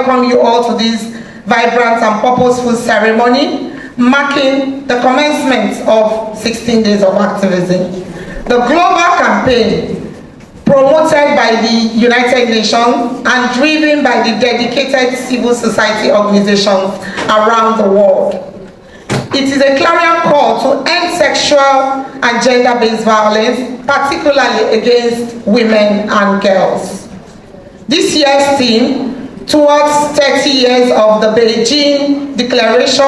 welcome you all to this vibrant and purposeful ceremony marking the commencement of 16 Days of Activism. The global campaign promoted by the United Nations and driven by the dedicated civil society organizations around the world. It is a clarion call to end sexual and gender-based violence, particularly against women and girls. This year's theme, towards 30 years of the Beijing Declaration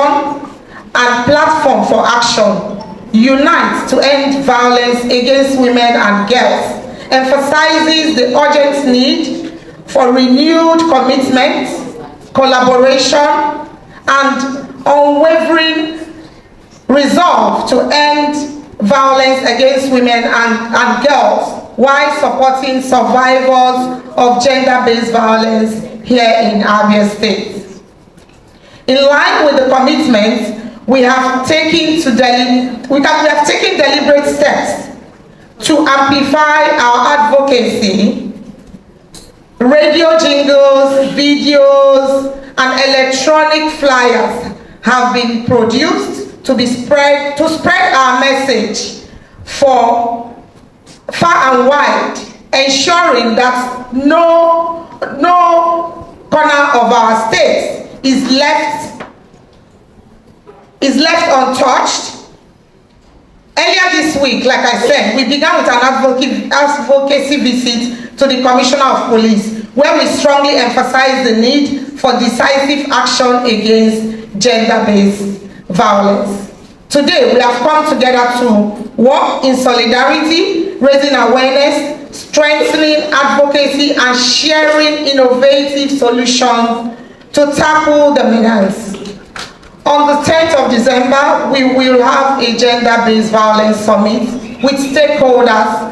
and Platform for Action, Unite to End Violence Against Women and Girls, emphasizes the urgent need for renewed commitment, collaboration, and unwavering resolve to end violence against women and girls while supporting survivors of gender-based violence here in Abia State. In line with the commitment, we have taken deliberate steps to amplify our advocacy. Radio jingles, videos, and electronic flyers have been produced to spread our message for far and wide, ensuring that no corner of our state is left untouched. Earlier this week, like I said, we began with an advocacy visit to the Commissioner of Police, where we strongly emphasized the need for decisive action against gender-based violence. Today, we have come together to work in solidarity, raising awareness, strengthening advocacy, and sharing innovative solutions to tackle the menace. On the 10th of December, we will have a gender-based violence summit with stakeholders,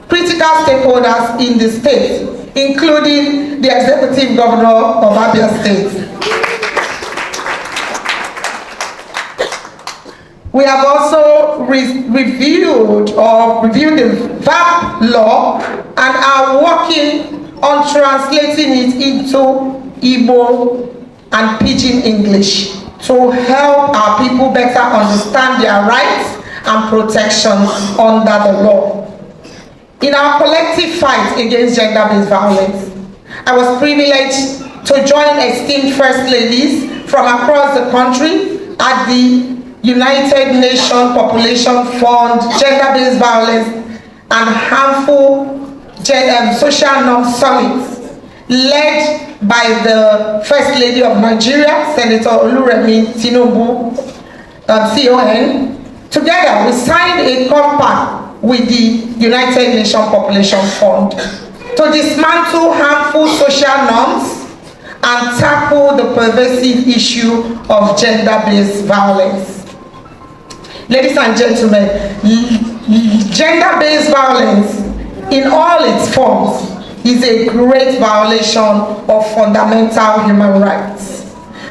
critical stakeholders in the state, including the Executive Governor of Abia State. We have also reviewed the VAP law and are working on translating it into Igbo and Pidgin English to help our people better understand their rights and protections under the law. In our collective fight against gender-based violence, I was privileged to join esteemed First Ladies from across the country at the United Nations Population Fund Gender-Based Violence and Harmful Social Norms Summit, led by the First Lady of Nigeria, Senator Oluremi Tinubu, CON. Together, we signed a compact with the United Nations Population Fund to dismantle harmful social norms and tackle the pervasive issue of gender-based violence. Ladies and gentlemen, gender-based violence in all its forms is a great violation of fundamental human rights.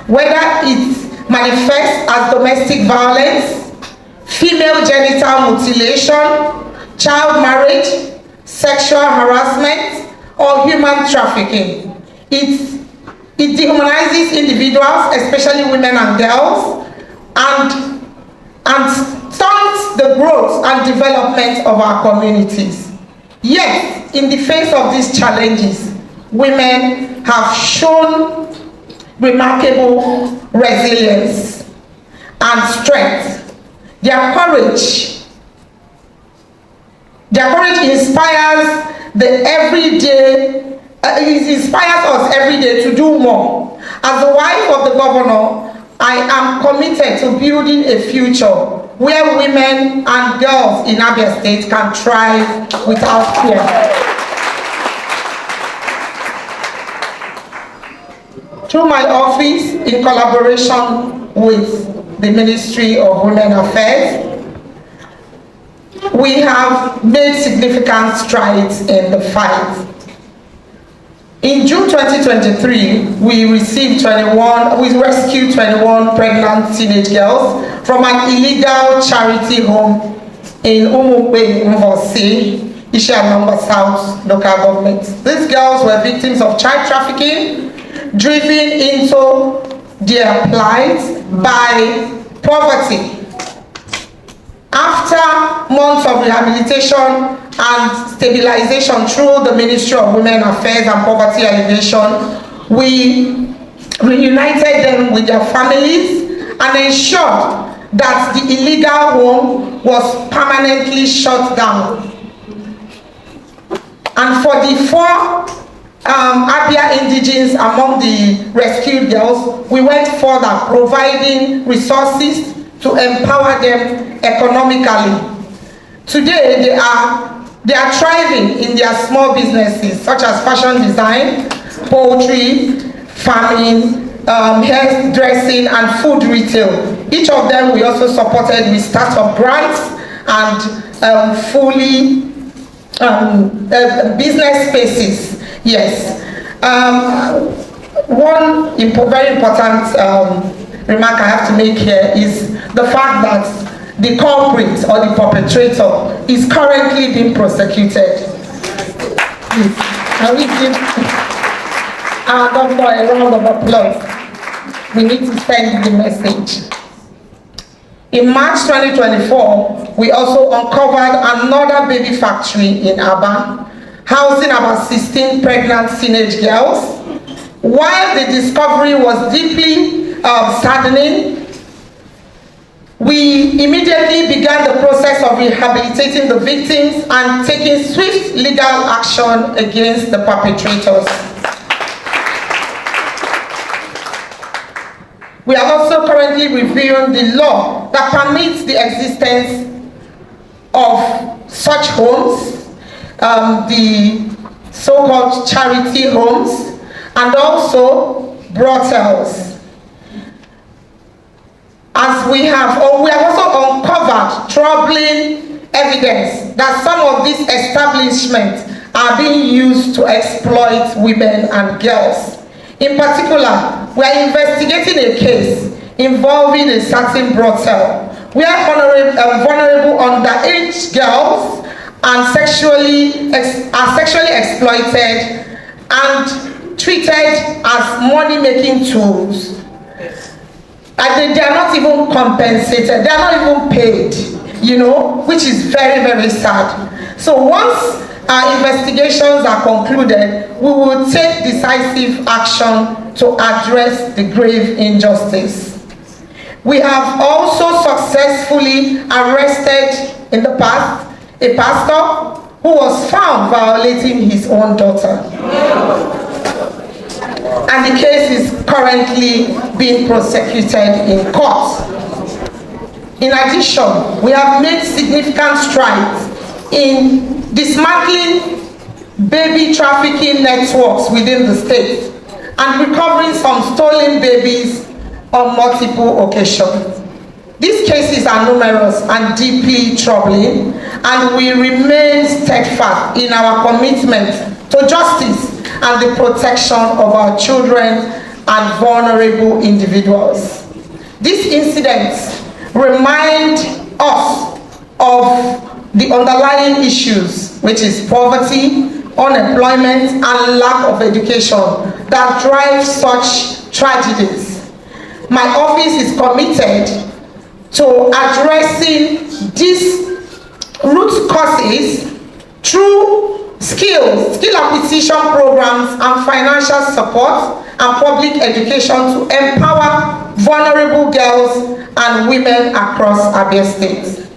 Whether it manifests as domestic violence, female genital mutilation, child marriage, sexual harassment, or human trafficking, it dehumanizes individuals, especially women and girls, and stunts the growth and development of our communities. Yet, in the face of these challenges, women have shown remarkable resilience and strength. Their courage inspires inspires us every day to do more. As the wife of the governor, I am committed to building a future where women and girls in Abia State can thrive without fear. Through my office, in collaboration with the Ministry of Women Affairs, we have made significant strides in the fight. In June 2023, we rescued 21 pregnant teenage girls from an illegal charity home in Umuahia, Ishianamba South local government. These girls were victims of child trafficking, driven into their plight by poverty. After months of rehabilitation and stabilization through the Ministry of Women Affairs and Poverty Alleviation, we reunited them with their families and ensured that the illegal home was permanently shut down. And for the 4 Abia indigenes among the rescued girls, we went further, providing resources to empower them economically. Today, they are thriving in their small businesses such as fashion design, poultry, farming, hairdressing, and food retail. Each of them we also supported with startup grants and fully business spaces. Yes. One very important remark I have to make here is the fact that the culprit or the perpetrator is currently being prosecuted. Please, can we give our doctor a round of applause? We need to send the message. In March 2024, we also uncovered another baby factory in Aba, housing about 16 pregnant teenage girls. While the discovery was deeply saddening, we immediately began the process of rehabilitating the victims and taking swift legal action against the perpetrators. We are also currently reviewing the law that permits the existence of such homes, the so-called charity homes, and also brothels. As we have also uncovered troubling evidence that some of these establishments are being used to exploit women and girls. In particular, we are investigating a case involving a certain brothel where vulnerable underage girls are sexually exploited and treated as money-making tools. And they are not even compensated, they are not even paid, you know, which is very, very sad. So once our investigations are concluded, we will take decisive action to address the grave injustice. We have also successfully arrested in the past a pastor who was found violating his own daughter. And the case is currently being prosecuted in court. In addition, we have made significant strides in dismantling baby trafficking networks within the state and recovering some stolen babies on multiple occasions. These cases are numerous and deeply troubling, and we remain steadfast in our commitment to justice and the protection of our children and vulnerable individuals. These incidents remind us of the underlying issues, which is poverty, unemployment, and lack of education that drive such tragedies. My office is committed to addressing these root causes through skill acquisition programs and financial support and public education to empower vulnerable girls and women across Abia State.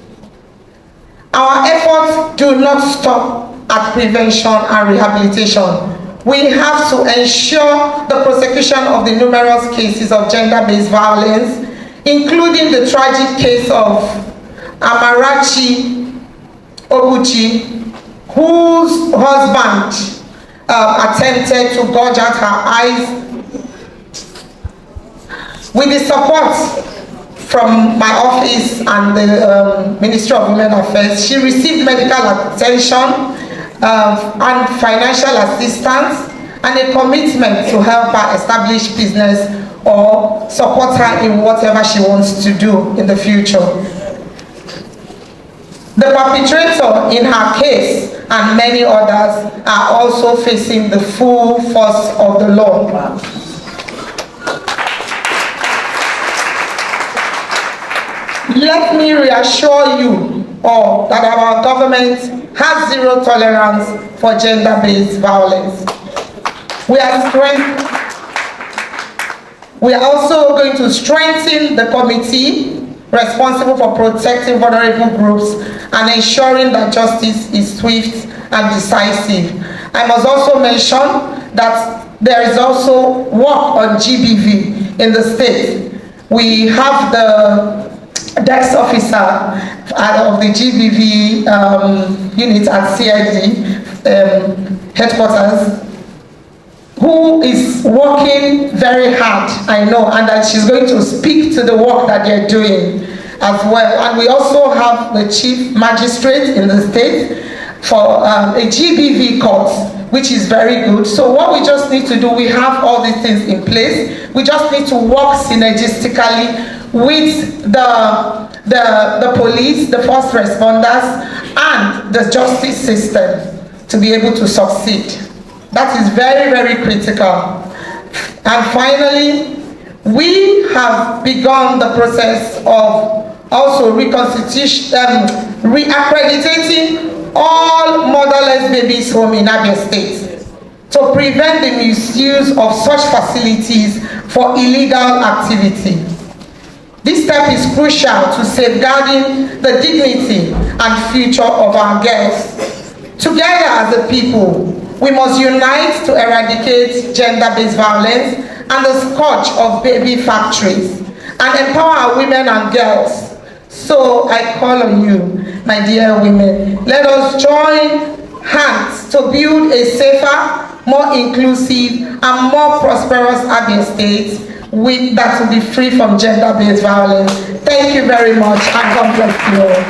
Our efforts do not stop at prevention and rehabilitation. We have to ensure the prosecution of the numerous cases of gender-based violence, including the tragic case of Amarachi Oguchi, whose husband attempted to gouge out her eyes. With the support from my office and the Ministry of Women Affairs, she received medical attention and financial assistance and a commitment to help her establish business or support her in whatever she wants to do in the future. The perpetrator in her case and many others are also facing the full force of the law. Let me reassure you all that our government has zero tolerance for gender-based violence. We are also going to strengthen the committee responsible for protecting vulnerable groups and ensuring that justice is swift and decisive. I must also mention that there is also work on GBV in the state. We have the desk officer of the GBV unit at CID headquarters, who is working very hard, I know, and that she's going to speak to the work that they're doing as well. And we also have the chief magistrate in the state for a GBV court, which is very good. So what we just need to do, we have all these things in place. We just need to work synergistically with the police, the first responders, and the justice system to be able to succeed. That is very, very critical. And finally, we have begun the process of also reaccrediting all motherless babies home in Abia State to prevent the misuse of such facilities for illegal activity. This step is crucial to safeguarding the dignity and future of our girls. Together as a people, we must unite to eradicate gender-based violence and the scourge of baby factories and empower our women and girls. So I call on you, my dear women, let us join hands to build a safer, more inclusive and more prosperous Abia State that will be free from gender-based violence. Thank you very much, and God bless you all.